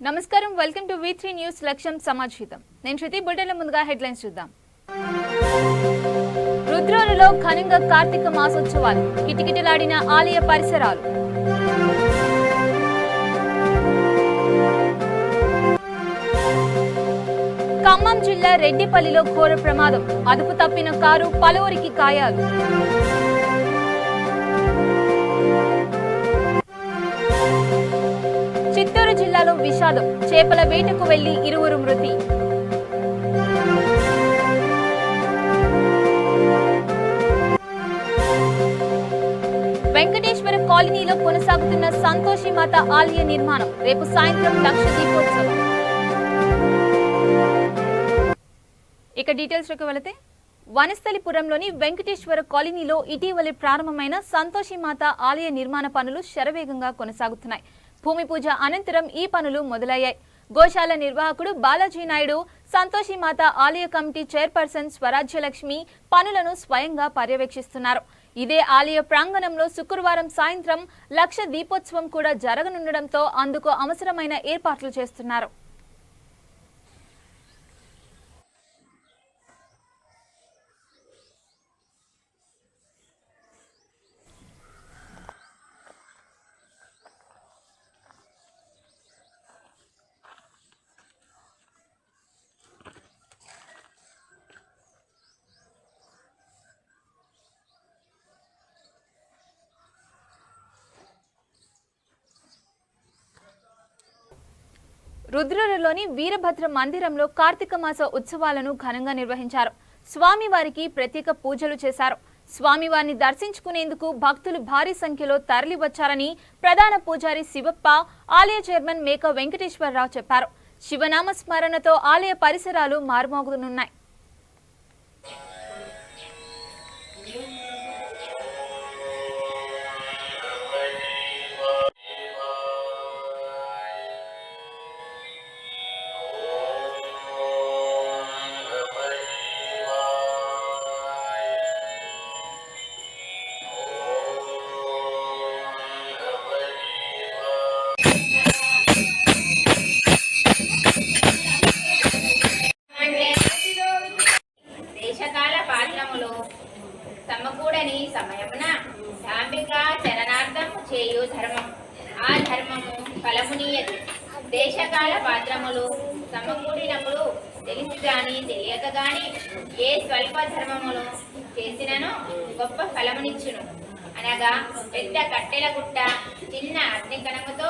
నమస్కారం, welcome to V3 news లక్ష్యం సమాచారం. నేను శృతి. బులెటిన్ల ముందుగా హెడ్లైన్స్ చూద్దాం. రుద్రూరులో ఘనంగా కార్తీక మాసోత్సవాలు, కిటకిటలాడిన ఆలయ పరిసరాలు. ఖమ్మం జిల్లా రెడ్డిపల్లిలో ఘోర ప్రమాదం, అదుపు తప్పిన కారు, పలువురికి గాయాలు. చిత్తూరు జిల్లాలో విషాదం, చేపల వేటకు వెళ్లి ఇరువురు మృతి. వెంకటేశ్వర కాలనీలో కొనసాగుతున్న సంతోషి మాత ఆలయ నిర్మాణం, రేపు సాయంత్రం లక్ష దీపోత్సవం. ఇక డీటెయిల్స్ లోకి వెళితే, వనస్థలిపురంలోని వెంకటేశ్వర కాలనీలో ఇటీవలే ప్రారంభమైన సంతోషి మాత ఆలయ నిర్మాణ పనులు శరవేగంగా కొనసాగుతున్నాయి. భూమి పూజ అనంతరం ఈ పనులు మొదలయ్యాయి. గోశాల నిర్వాహకుడు బాలాజీ నాయుడు, సంతోషి మాత ఆలయ కమిటీ చైర్పర్సన్ స్వరాజ్యలక్ష్మి పనులను స్వయంగా పర్యవేక్షిస్తున్నారు. ఇదే ఆలయ ప్రాంగణంలో శుక్రవారం సాయంత్రం లక్ష దీపోత్సవం కూడా జరగనుండడంతో అందుకు అవసరమైన ఏర్పాట్లు చేస్తున్నారు. రుద్రూరులోని వీరభద్ర మందిరంలో కార్తీక మాస ఉత్సవాలను ఘనంగా నిర్వహించారు. స్వామివారికి ప్రత్యేక పూజలు చేశారు. స్వామివారిని దర్శించుకునేందుకు భక్తులు భారీ సంఖ్యలో తరలివచ్చారని ప్రధాన పూజారి శివప్ప, ఆలయ చైర్మన్ మేక వెంకటేశ్వరరావు చెప్పారు. శివనామ స్మరణతో ఆలయ పరిసరాలు మారుమోగనున్నాయి. సమకూడని సమయమున సాంబిక చరణార్థం చేయు ధర్మం, ఆ ధర్మము ఫలమునీయదు. దేశకాల పాత్రములు సమకూడినప్పుడు తెలిసి గాని తెలియక గాని ఏ స్వల్ప ధర్మములు చేసినను గొప్ప ఫలమునిచ్చును. అనగా పెద్ద కట్టెల గుట్ట చిన్న అగ్నికణముతో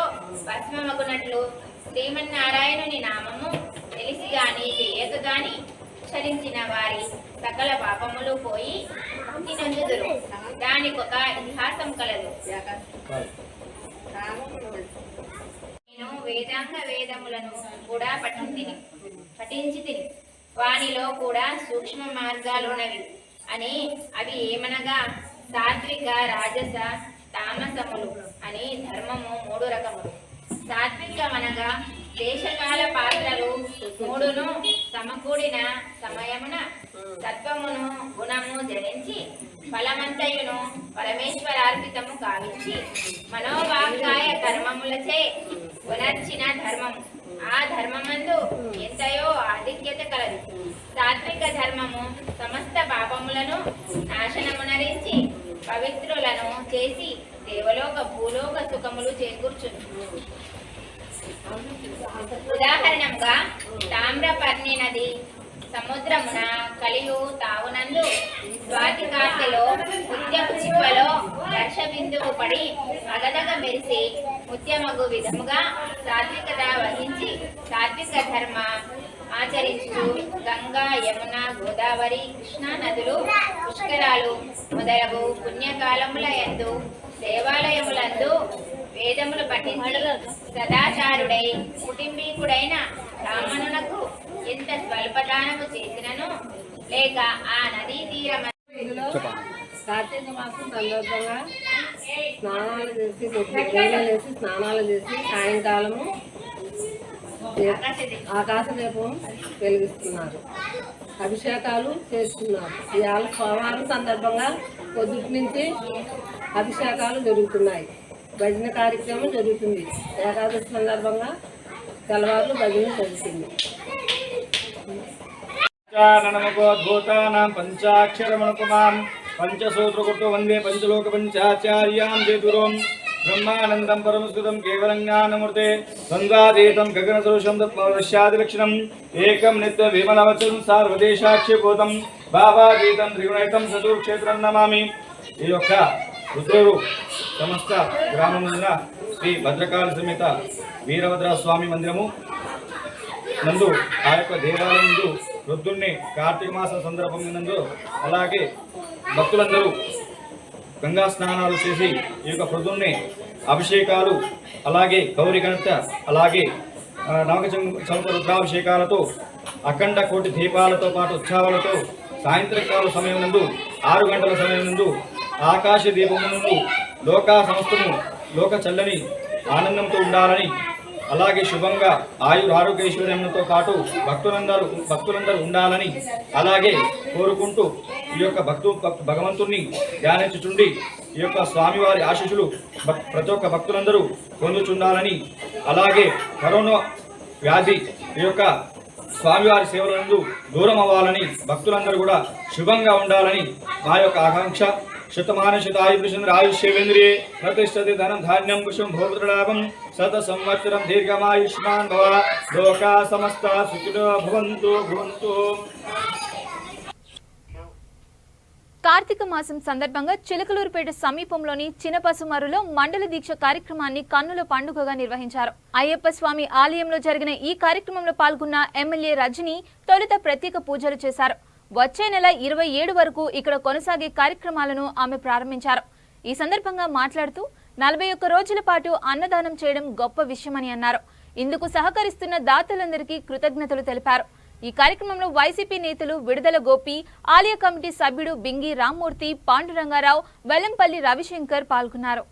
భస్మమగునట్లు శ్రీమన్నారాయణుని నామము తెలిసి గాని తెలియక గాని చరించిన వారి సకల పాపములు పోయి ముక్తి నందుదురు. దానికొక ఇతిహాసం కలదు. నేను వేదాంగ వేదములను కూడా పఠించి తిని వానిలో కూడా సూక్ష్మ మార్గాలున్నవి అని. అవి ఏమనగా సాత్విక, రాజస, తామసములు అని ధర్మము 3 రకములు. సాత్వికమనగా దేశకాల పాత్రలు 3ను సమకూడిన సమయమున సత్వమును గుణము ధరించి ఫలమంతయును పరమేశ్వరార్పితము కావించి మనోవాక్కాయ కర్మములచే పునర్చిన ధర్మము. ఆ ధర్మమందు ఎంతయో ఆధిక్యత కలదు. సాత్విక ధర్మము సమస్త పాపములను నాశనమునరించి పవిత్రులను చేసి దేవలోక భూలోక సుఖములు చేకూర్చును. ఉదాహరణంగా తామ్రపర్ణి నది సముద్రమున కలియు తావునందు స్వాతి కార్తెలో ముత్యపు చిప్పలో వర్ష బిందువు పడి అగదగ మెరిసి ముత్యమగు విధముగా సాత్వికత వహించి సాత్విక ధర్మ ఆచరించు గంగా, యమున, గోదావరి, కృష్ణా నదులు, పుష్కరాలు మొదలగు పుణ్యకాలముల యందు దేవాలయములందు వేదములు పఠించి సదాచారుడై కుటుంబీకుడైన బ్రాహ్మణునకు ఎంత స్వల్పదానము చేసినను లేక ఆ నదీ తీరం కార్తీక మాసం సందర్భంగా స్నానాలు చేసి సాయంకాలము ఆకాశదీపం వెలిగిస్తున్నారు. అభిషేకాలు చేస్తున్నారు. ఇవాళ సోమవారం సందర్భంగా పొద్దుటి నుంచి అభిషేకాలు జరుగుతున్నాయి. భజన కార్యక్రమం జరుగుతుంది. ఏకాదశి సందర్భంగా తెల్లవారులు భజన జరుగుతుంది. నమకోద్భూతానాం పంచాక్షరమనుపమాం పంచసూత్రకుటు వందే పంచలోక పంచాచార్యాం చేతురోం బ్రహ్మానందం పరమస్కృతం కేవలం జ్ఞానమూర్తే ద్వంద్వాతీతం గగనసదృశం తత్పశ్యాదిలక్షణం ఏకం నిత్య విమలవచనం సార్వదేశాక్షిభూతం భావాతీతం త్రిగుణయుతం చతుర్క్షేత్రం నమామి. ఈ యొక్క రుద్రూరు సమస్త గ్రామమున శ్రీ భద్రకాళి సమేత వీరభద్ర స్వామి మందిరము నందు ఆ యొక్క దేవాలయం నందు రుద్రుణ్ణి కార్తీక మాస సందర్భం నందు అలాగే భక్తులందరూ గంగా స్నానాలు చేసి ఈ యొక్క రుద్రుణ్ణి అభిషేకాలు అలాగే గౌరీ గణత అలాగే నవక చంప రుద్రాభిషేకాలతో అఖండ కోటి దీపాలతో పాటు ఉత్సవాలతో సాయంత్రకాల సమయం నందు 6 గంటల సమయం నందు ఆకాశ దీపము నందు లోక సమస్తము లోక చల్లని ఆనందంతో ఉండాలని అలాగే శుభంగా ఆరోగ్యైశ్వర్యంతో పాటు భక్తులందరూ ఉండాలని అలాగే కోరుకుంటూ ఈ యొక్క భగవంతుణ్ణి ధ్యానించుచుండి ఈ యొక్క స్వామివారి ఆశీస్సులు ప్రతి ఒక్క భక్తులందరూ పొందుచుండాలని అలాగే కరోనా వ్యాధి ఈ యొక్క స్వామివారి సేవలందు దూరం అవ్వాలని భక్తులందరూ కూడా శుభంగా ఉండాలని మా యొక్క ఆకాంక్ష. శతమానశతాయుషేంద్ర ఆయుష్యేంద్రియే ప్రతిష్టతి ధనం ధాన్యం కుశం భోగలాభం శత సంవత్సరం దీర్ఘమాయుష్మాన్ భవ లోకా సమస్త సుఖినో భవంతు భవంతు. కార్తీక మాసం సందర్భంగా చిలకలూరుపేట సమీపంలోని చినపసుమరులో మండల దీక్ష కార్యక్రమాన్ని కన్నుల పండుగగా నిర్వహించారు. అయ్యప్ప స్వామి ఆలయంలో జరిగిన ఈ కార్యక్రమంలో పాల్గొన్న ఎమ్మెల్యే రజని తొలుత ప్రత్యేక పూజలు చేశారు. వచ్చే నెల 27 వరకు ఇక్కడ కొనసాగే కార్యక్రమాలను ఆమె ప్రారంభించారు. ఈ సందర్భంగా మాట్లాడుతూ 41 రోజుల పాటు అన్నదానం చేయడం గొప్ప విషయమని అన్నారు. ఇందుకు సహకరిస్తున్న దాతలందరికీ కృతజ్ఞతలు తెలిపారు. ఈ కార్యక్రమంలో వైసీపీ నేతలు విడుదల గోపి, ఆలయ కమిటీ సభ్యుడు బింగి రామ్మూర్తి, పాండురంగారావు, వెల్లంపల్లి రవిశంకర్ పాల్గొన్నారు.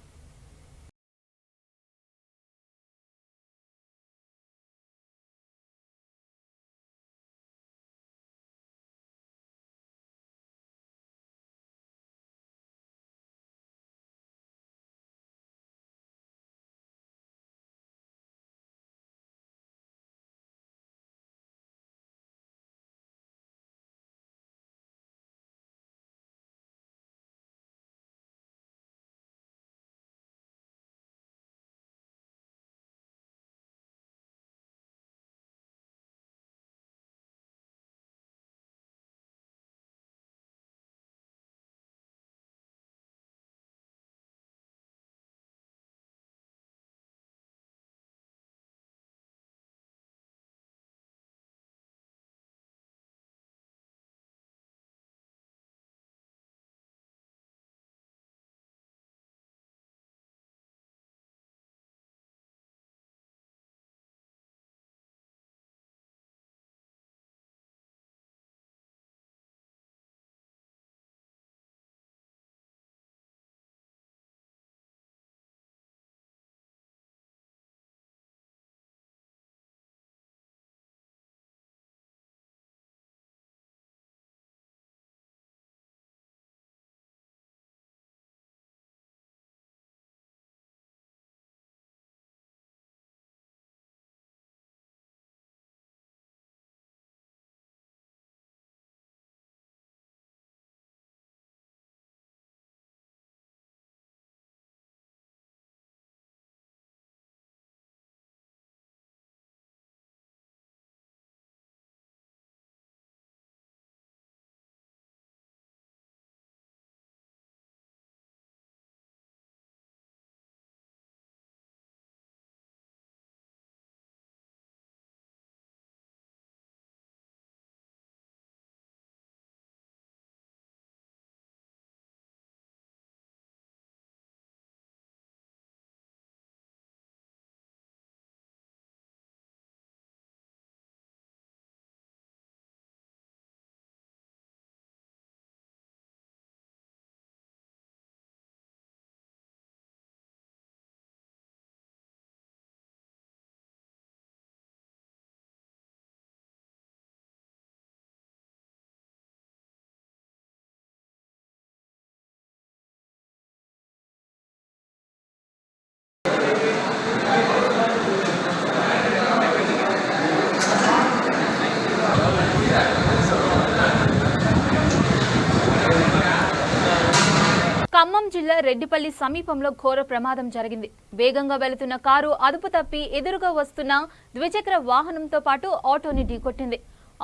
రెడ్డిపల్లి సమీపంలో ఘోర ప్రమాదం జరిగింది. వేగంగా వెళుతున్న కారు అదుపు తప్పి ఎదురుగా వస్తున్న ద్విచక్ర వాహనంతో పాటు ఆటోని ఢీకొట్టింది.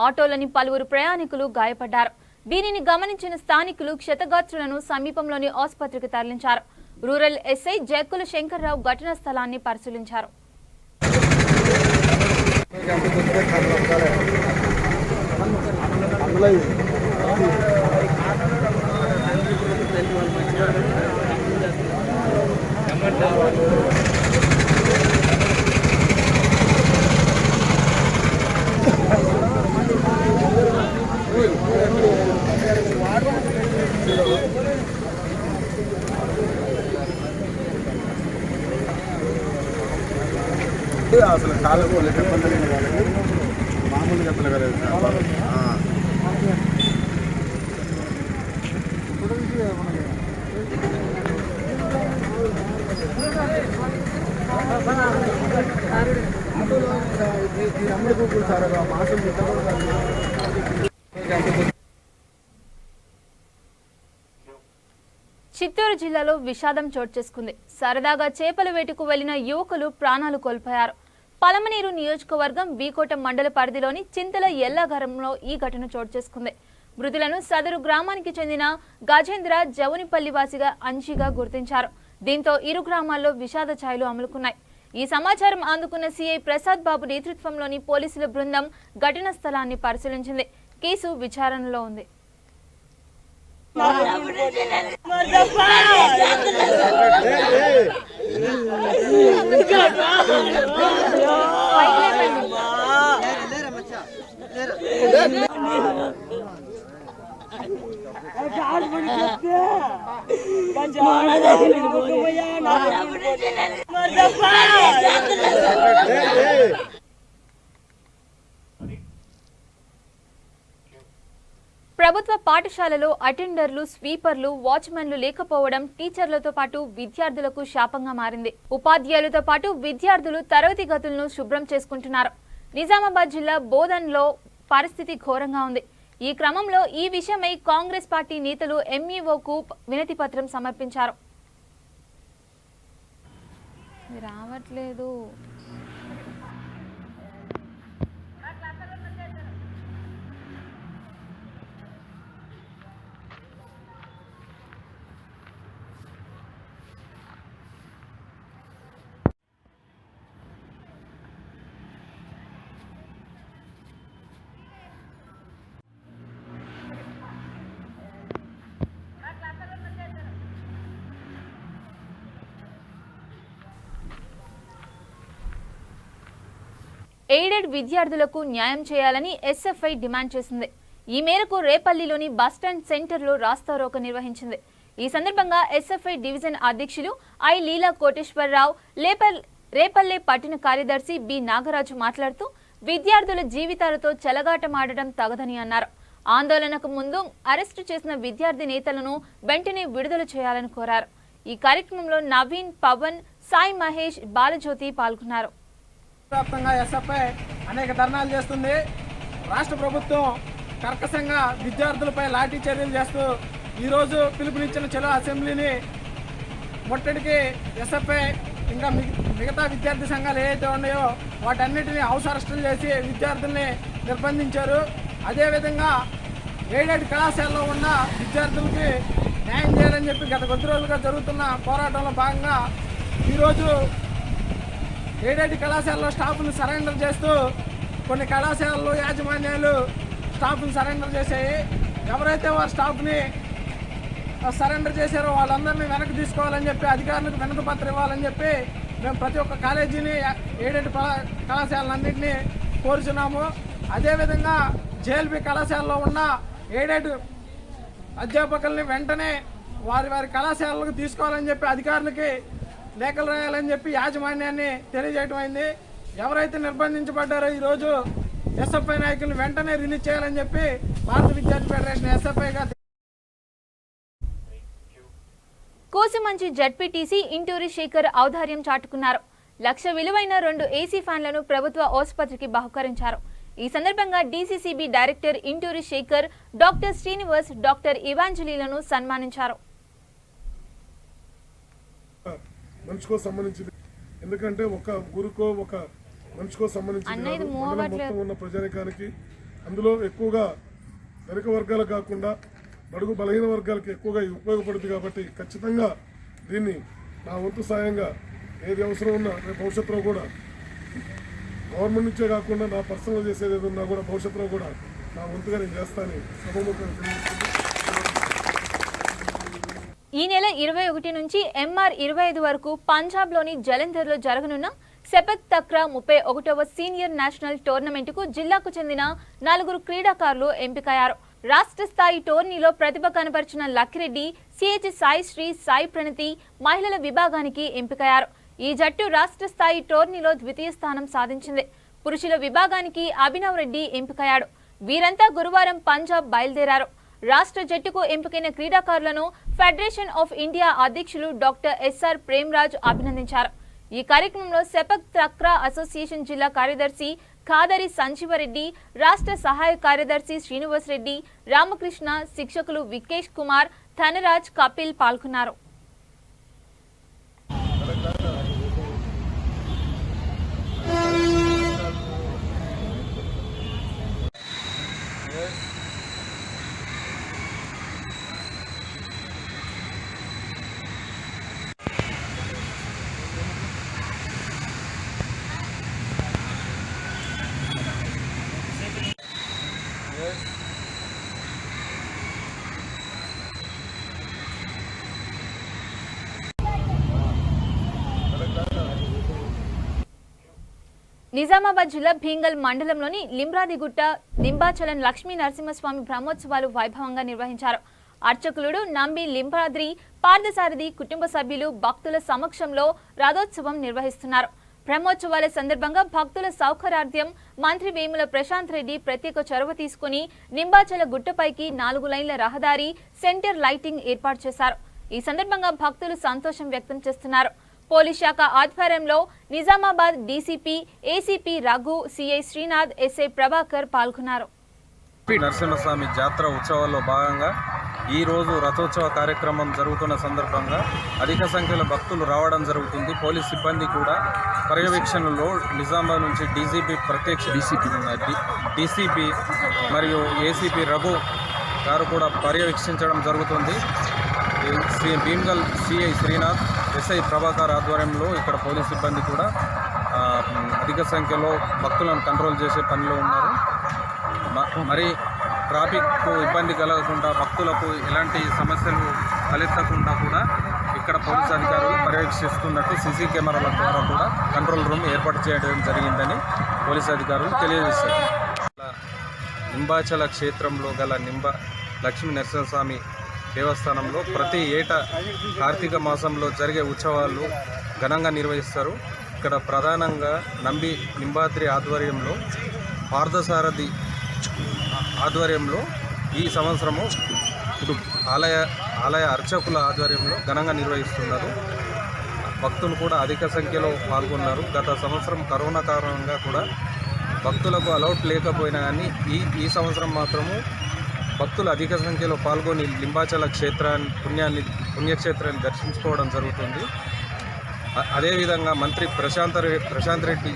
ఆటోలోని పలువురు ప్రయాణికులు గాయపడ్డారు. దీనిని గమనించిన స్థానికులు క్షతగాత్రులను సమీపంలోని ఆసుపత్రికి తరలించారు. రూరల్ ఎస్ఐ జక్కుల శంకర్రావు ఘటనా స్థలాన్ని పరిశీలించారు. అసలు కాలకు లెక్క పొందలేని వాళ్ళకి మామూలుగా పిల్లగలేదు సార్ మాసం చిత్తూరు జిల్లాలో విషాదం చోటు చేసుకుంది. సరదాగా చేపల వేటకు వెళ్లిన యువకులు ప్రాణాలు కోల్పోయారు. పలమనేరు నియోజకవర్గం వీకోట మండల పరిధిలోని చింతల ఎల్లగరంలో ఈ ఘటన చోటు చేసుకుంది. మృతులను సదరు గ్రామానికి చెందిన గజేంద్ర జవునిపల్లివాసిగా అంచిగా గుర్తించారు. దీంతో ఇరు గ్రామాల్లో విషాద ఛాయలు అమలుకున్నాయి. ఈ సమాచారం అందుకున్న సిఐ ప్రసాద్ బాబు నేతృత్వంలోని పోలీసుల బృందం ఘటనా స్థలాన్ని పరిశీలించింది. కేసు విచారణలో ఉంది. ప్రభుత్వ పాఠశాలలో అటెండర్లు, స్వీపర్లు, వాచ్మెన్లు లేకపోవడం టీచర్లతో పాటు విద్యార్థులకు శాపంగా మారింది. ఉపాధ్యాయులతో పాటు విద్యార్థులు తరగతి గదులను శుభ్రం చేసుకుంటున్నారు. నిజామాబాద్ జిల్లా బోధన్లో పరిస్థితి ఘోరంగా ఉంది. ఈ క్రమంలో ఈ విషయమై కాంగ్రెస్ పార్టీ నేతలు ఎంఈఓకు వినతి పత్రం సమర్పించారు. రావట్లేదు. ఎయిడెడ్ విద్యార్థులకు న్యాయం చేయాలని ఎస్ఎఫ్ఐ డిమాండ్ చేసింది. ఈ మేరకు రేపల్లిలోని బస్టాండ్ సెంటర్లో రాస్తారోకో నిర్వహించింది. ఈ సందర్భంగా ఎస్ఎఫ్ఐ డివిజన్ అధ్యక్షులు ఐ లీలా కోటేశ్వరరావు, రేపల్లె పట్టణ కార్యదర్శి బి నాగరాజు మాట్లాడుతూ విద్యార్థుల జీవితాలతో చెలగాటమాడటం తగదని అన్నారు. ఆందోళనకు ముందు అరెస్టు చేసిన విద్యార్థి నేతలను వెంటనే విడుదల చేయాలని కోరారు. ఈ కార్యక్రమంలో నవీన్, పవన్, సాయి మహేష్, బాలజ్యోతి పాల్గొన్నారు. వ్యాప్తంగా ఎస్ఎఫ్ఐ అనేక ధర్నాలు చేస్తుంది. రాష్ట్ర ప్రభుత్వం కర్కశంగా విద్యార్థులపై లాఠీ చర్యలు చేస్తూ ఈరోజు పిలుపునిచ్చిన చలో అసెంబ్లీని ముట్టడికి ఎస్ఎఫ్ఐ ఇంకా మిగతా విద్యార్థి సంఘాలు ఏవైతే ఉన్నాయో వాటన్నిటిని హౌస్ అరెస్టులు చేసి విద్యార్థుల్ని నిర్బంధించారు. అదేవిధంగా ఎయిడెడ్ కళాశాలలో ఉన్న విద్యార్థులకి న్యాయం చేయాలని చెప్పి గత కొద్ది రోజులుగా జరుగుతున్న పోరాటంలో భాగంగా ఈరోజు ఎయిడెడ్ కళాశాలలో స్టాఫ్ను సరెండర్ చేస్తూ కొన్ని కళాశాలలో యాజమాన్యాలు స్టాఫ్ను సరెండర్ చేశాయి. ఎవరైతే వారి స్టాఫ్ని సరెండర్ చేశారో వాళ్ళందరినీ వెనక్కి తీసుకోవాలని చెప్పి అధికారులకు వినతి పత్రం ఇవ్వాలని చెప్పి మేము ప్రతి ఒక్క కాలేజీని ఎయిడెడ్ కళాశాలన్నింటినీ కోరుచున్నాము. అదేవిధంగా జేఎల్బీ కళాశాలలో ఉన్న ఎయిడెడ్ అధ్యాపకుల్ని వెంటనే వారి కళాశాలకు తీసుకోవాలని చెప్పి అధికారులకి లేఖలు రాయాలని చెప్పి యాజమాన్యాన్ని తెలియజేయడం అయింది. ఎవరైతే నిర్బంధించబడ్డారో ఈరోజు ఎస్ఎఫ్ఐ నాయకులను వెంటనే రిలీజ్ చేయాలని చెప్పి భారత విద్యార్థి ఫెడరేషన్ ఎస్ఎఫ్ఐగా కోసిమంచి జడ్పీటీసీ ఇంటూరి శేఖర్ ఔదార్యం చాటుకున్నారు. 1,00,000 విలువైన 2 ఏసీ ఫ్యాన్లను ప్రభుత్వ ఆసుపత్రికి బహుకరించారు. ఈ సందర్భంగా DCCB director Inturi Shekar, doctor Srinivas, doctor ఇవాంజలీలను సన్మానించారు. మనిషికో సంబంధించింది. ఎందుకంటే ఒక ఊరికో ఒక మనిషికో సంబంధించింది కాదు, మండలం మొత్తం ఉన్న ప్రజానికానికి. అందులో ఎక్కువగా ధనిక వర్గాలకు కాకుండా బడుగు బలహీన వర్గాలకి ఎక్కువగా ఉపయోగపడుతుంది. కాబట్టి ఖచ్చితంగా దీన్ని నా వంతు సాయంగా ఏది అవసరం ఉన్నా రేపు భవిష్యత్తులో కూడా గవర్నమెంట్ నుంచే కాకుండా నా పర్సనల్ చేసేది ఏది ఉన్నా కూడా భవిష్యత్తులో కూడా నా వంతుగా నేను చేస్తానని సభముఖంగా తెలియజేస్తుంది. ఈ నెల 21 నుంచి MR 25 వరకు పంజాబ్లోని జలంధర్లో జరగనున్న సెపక్ తక్రా 31వ సీనియర్ నేషనల్ టోర్నమెంటుకు జిల్లాకు చెందిన 4 క్రీడాకారులు ఎంపికయ్యారు. రాష్ట్ర స్థాయి టోర్నీలో ప్రతిభ కనబరిచిన లక్కిరెడ్డి, సిహెచ్ సాయిశ్రీ, సాయి ప్రణతి మహిళల విభాగానికి ఎంపికయ్యారు. ఈ జట్టు రాష్ట్ర స్థాయి టోర్నీలో ద్వితీయ స్థానం సాధించింది. పురుషుల విభాగానికి అభినవ్ రెడ్డి ఎంపికయ్యాడు. వీరంతా గురువారం పంజాబ్ బయలుదేరారు. రాష్ట్ర జట్టుకు ఎంపికైన క్రీడాకారులను ఫెడరేషన్ ఆఫ్ ఇండియా అధ్యక్షులు డాక్టర్ SR ప్రేమ్రాజ్ అభినందించారు. ఈ కార్యక్రమంలో సెపక్ తక్రా అసోసియేషన్ జిల్లా కార్యదర్శి ఖాదరి సంజీవరెడ్డి, రాష్ట్ర సహాయ కార్యదర్శి శ్రీనివాస్ రెడ్డి, రామకృష్ణ, శిక్షకులు వికేష్ కుమార్, ధనరాజ్, కపిల్ పాల్గొన్నారు. నిజామాబాద్ జిల్లా భీంగల్ మండలంలోని లింబ్రాదిగుట్ట లింబాచలం లక్ష్మీ నరసింహస్వామి బ్రహ్మోత్సవాలు వైభవంగా నిర్వహించారు. అర్చకులుడు నంబి లింబాద్రి పార్థసారథి కుటుంబ సభ్యులు భక్తుల సమక్షంలో రథోత్సవం నిర్వహిస్తున్నారు. బ్రహ్మోత్సవాల సందర్భంగా భక్తుల సౌకర్యార్థం మంత్రి వేముల ప్రశాంత్ రెడ్డి ప్రత్యేక చొరవ తీసుకుని లింబాచల గుట్టపైకి 4 లైన్ల రహదారి, సెంటర్ లైటింగ్ ఏర్పాటు చేశారు. ఈ సందర్భంగా భక్తులు సంతోషం వ్యక్తం చేస్తున్నారు. పోలీస్ శాఖ ఆధ్వర్యంలో Nizamabad DCP, ACP Raghu, CI Srinath, SI Prabhakar పాల్గొన్నారు. నరసింహస్వామి జాతర ఉత్సవాల్లో భాగంగా ఈ రోజు రథోత్సవ కార్యక్రమం జరుగుతున్న సందర్భంగా అధిక సంఖ్యలో భక్తులు రావడం జరుగుతుంది. పోలీస్ సిబ్బంది కూడా పర్యవేక్షణలో నిజామాబాద్ నుంచి డీసీపీ మరియు ఏసీపీ రఘు గారు కూడా పర్యవేక్షించడం జరుగుతుంది. భీమ్గల్ సిఐ శ్రీనాథ్, ఎస్ఐ ప్రభాకర్ ఆధ్వర్యంలో ఇక్కడ పోలీస్ సిబ్బంది కూడా అధిక సంఖ్యలో భక్తులను కంట్రోల్ చేసే పనిలో ఉన్నారు. మరి ట్రాఫిక్ ఇబ్బంది కలగకుండా, భక్తులకు ఎలాంటి సమస్యలు తలెత్తకుండా కూడా ఇక్కడ పోలీస్ అధికారులు పర్యవేక్షిస్తున్నట్టు సీసీ కెమెరాల ద్వారా కూడా కంట్రోల్ రూమ్ ఏర్పాటు చేయడం జరిగిందని పోలీస్ అధికారులు తెలియజేశారు. నింబాచల క్షేత్రంలో గల లక్ష్మీ నరసింహస్వామి దేవస్థానంలో ప్రతి ఏటా కార్తీక మాసంలో జరిగే ఉత్సవాలు ఘనంగా నిర్వహిస్తారు. ఇక్కడ ప్రధానంగా నంబి లింబాద్రి ఆధ్వర్యంలో, పార్థసారథి ఆధ్వర్యంలో ఈ సంవత్సరము ఆలయ అర్చకుల ఆధ్వర్యంలో ఘనంగా నిర్వహిస్తున్నారు. భక్తులు కూడా అధిక సంఖ్యలో పాల్గొన్నారు. గత సంవత్సరం కరోనా కారణంగా కూడా భక్తులకు అలౌట్ లేకపోయినా కానీ ఈ సంవత్సరం మాత్రము భక్తులు అధిక సంఖ్యలో పాల్గొని లింబాచల పుణ్యక్షేత్రాన్ని దర్శించుకోవడం జరుగుతుంది. అదేవిధంగా మంత్రి ప్రశాంత్ రెడ్డి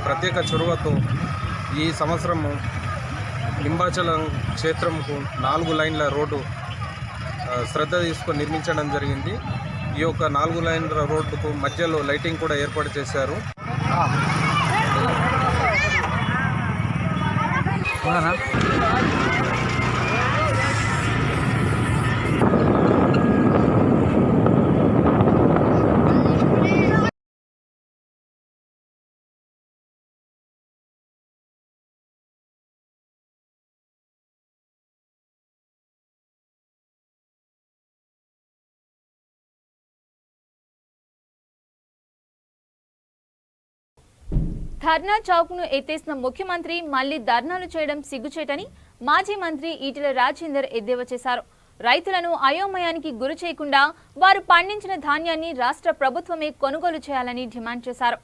ప్రత్యేక చొరవతో ఈ సంవత్సరము లింబాచలం క్షేత్రంకు 4 లైన్ల రోడ్డు శ్రద్ధ తీసుకొని నిర్మించడం జరిగింది. ఈ యొక్క 4 లైన్ల రోడ్డుకు మధ్యలో లైటింగ్ కూడా ఏర్పాటు చేశారు. ధర్నా చౌక్ను ఎత్తేసిన ముఖ్యమంత్రి మళ్లీ ధర్నాలు చేయడం సిగ్గుచేటని మాజీ మంత్రి ఈటెల రాజేందర్ ఎద్దేవా చేశారు. రైతులను అయోమయానికి గురి చేయకుండా వారు పండించిన ధాన్యాన్ని రాష్ట్ర ప్రభుత్వమే కొనుగోలు చేయాలని డిమాండ్ చేశారు.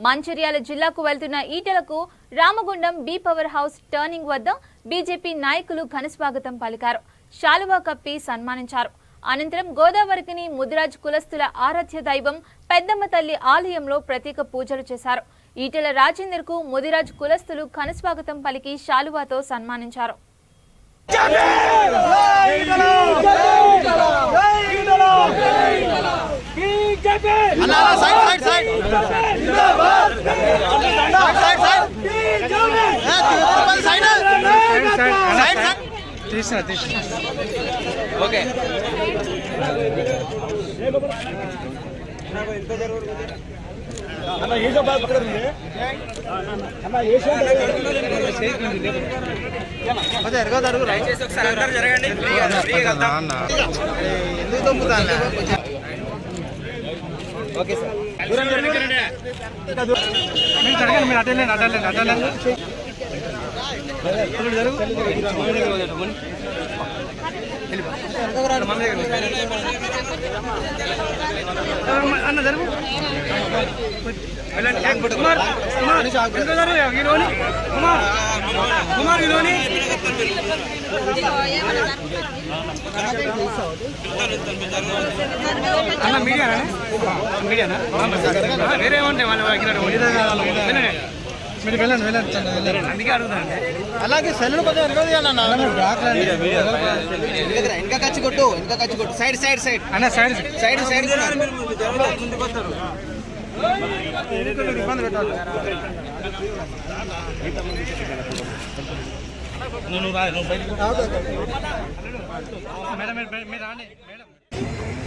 మంచిర్యాల జిల్లాకు వెళ్తున్న ఈటెలకు Ramagundam B power house turning వద్ద బీజేపీ నాయకులు ఘనస్వాగతం పలికారు. శాలువా కప్పి సన్మానించారు. అనంతరం గోదావరికిని ముదిరాజ్ కులస్తుల ఆరాధ్య దైవం పెద్దమ్మ తల్లి ఆలయంలో ప్రత్యేక పూజలు చేశారు. ఈటెల రాజేందర్ కు ముదిరాజ్ కులస్తులు ఘనస్వాగతం పలికి శాలువాతో సన్మానించారు. ఓకే ఓకే సార్ మీరు అటెండి అన్న జరుగు కుమార్ విలోని అన్న మీడియానా వేరే ఏమంటాయి మీరు వెళ్ళండి అందుకే అడుగుతాను. అలాగే సెల్లు కొంచెం ఇంకా ఖర్చు కొట్టు సైడ్ అన్న సైడ్ ఇబ్బంది పెట్టాలి.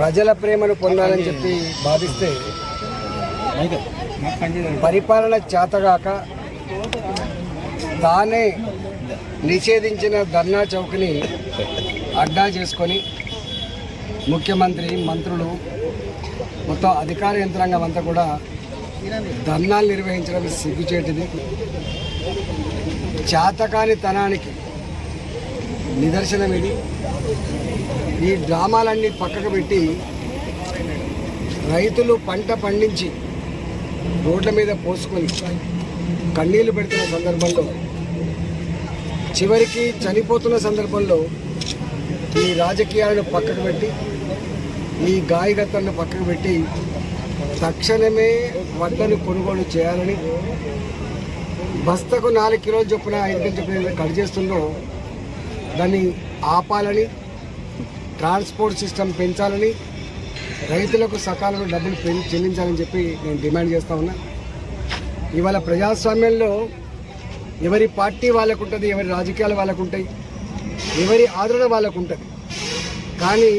ప్రజల ప్రేమను పొందాలని చెప్పి భావిస్తే పరిపాలన చేతగాక తానే నిషేధించిన ధర్నా చౌక్ని అడ్డా చేసుకొని ముఖ్యమంత్రి మంత్రులు మొత్తం అధికార యంత్రాంగం అంతా కూడా ధర్నాలు నిర్వహించడం సిగ్గుచేటిది. చేతకాని తనానికి నిదర్శనం ఇది. ఈ డ్రామాలన్నీ పక్కకు పెట్టి రైతులు పంట పండించి రోడ్ల మీద పోసుకొని కన్నీళ్లు పెడుతున్న సందర్భంలో, చివరికి చనిపోతున్న సందర్భంలో ఈ రాజకీయాలను పక్కకు పెట్టి, ఈ గాయగత్తలను పక్కకు పెట్టి తక్షణమే వడ్లను కొనుగోలు చేయాలని, బస్తకు 4 కిలోల చొప్పున 5 కిలోల చొప్పున కట్ చేస్తుందో దాన్ని ఆపాలని, ట్రాన్స్పోర్ట్ సిస్టమ్ పెంచాలని, రైతులకు సకాలంలో డబ్బులు చెల్లించాలని చెప్పి నేను డిమాండ్ చేస్తూ ఉన్నా. ఇవాళ ప్రజాస్వామ్యంలో ఎవరి పార్టీ వాళ్ళకు ఉంటుంది, ఎవరి రాజకీయాలు వాళ్ళకు ఉంటాయి, ఎవరి ఆదరణ వాళ్ళకు ఉంటుంది. కానీ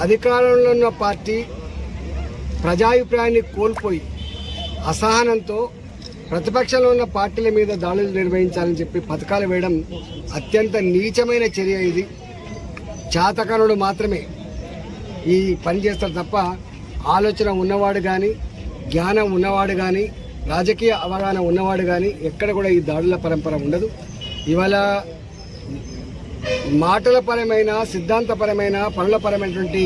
అధికారంలో ఉన్న పార్టీ ప్రజాభిప్రాయాన్ని కోల్పోయి అసహనంతో ప్రతిపక్షంలో ఉన్న పార్టీల మీద దాడులు నిర్వహించాలని చెప్పి పథకాలు వేయడం అత్యంత నీచమైన చర్య. ఇది చాతకానుడు మాత్రమే ఈ పని చేస్తారు తప్ప ఆలోచన ఉన్నవాడు కానీ, జ్ఞానం ఉన్నవాడు కానీ, రాజకీయ అవగాహన ఉన్నవాడు కానీ ఎక్కడ కూడా ఈ దాడుల పరంపర ఉండదు. ఇవాళ మాటల పరమైన, సిద్ధాంతపరమైన, పనుల పరమైనటువంటి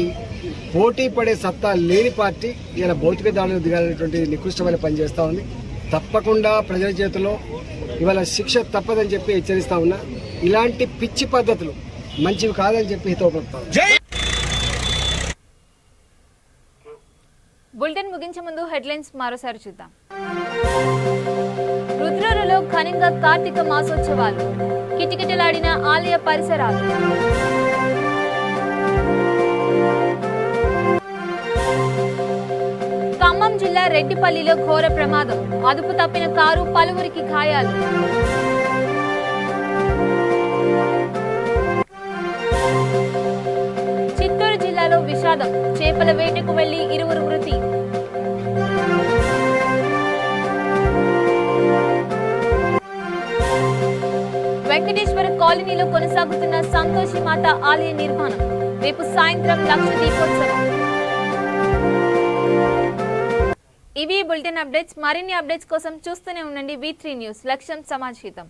పోటీ పడే సత్తా లేని పార్టీ ఇలా భౌతిక దాడులు దిగాలనేటువంటి నికృష్టమైన పని చేస్తూ ఉంది. తప్పకుండా ప్రజల చేతిలో ఇవాళ శిక్ష తప్పదని చెప్పి హెచ్చరిస్తూ ఉన్నా. ఇలాంటి పిచ్చి పద్ధతులు మంచివి కాదని చెప్పి హితోపడతాం. బులెటిన్ ముగించే ముందు హెడ్లైన్స్ మరోసారి చూద్దాం. రుద్రూరులో ఘనంగా కార్తీక మాసోత్సవాలు, కిటకిటలాడిన ఆలయ పరిసరాలు. ఖమ్మం జిల్లా రెడ్డిపల్లిలో ఘోర ప్రమాదం, అదుపు తప్పిన కారు, పలువురికి గాయాలు. చిత్తూరు జిల్లాలో విషాదం, చేపల వేటకు వెళ్లి 2 మృతి. వెంకటేశ్వర కాలనీలో కొనసాగుతున్న సంతోషి మాత ఆలయ నిర్మాణం, రేపు సాయంత్రం లక్ష దీపోత్సవం. ఇవి బులెటిన్ అప్డేట్స్. మరిన్ని అప్డేట్స్ కోసం చూస్తూనే ఉండండి V3 న్యూస్. లక్ష్యం సమాజహితం.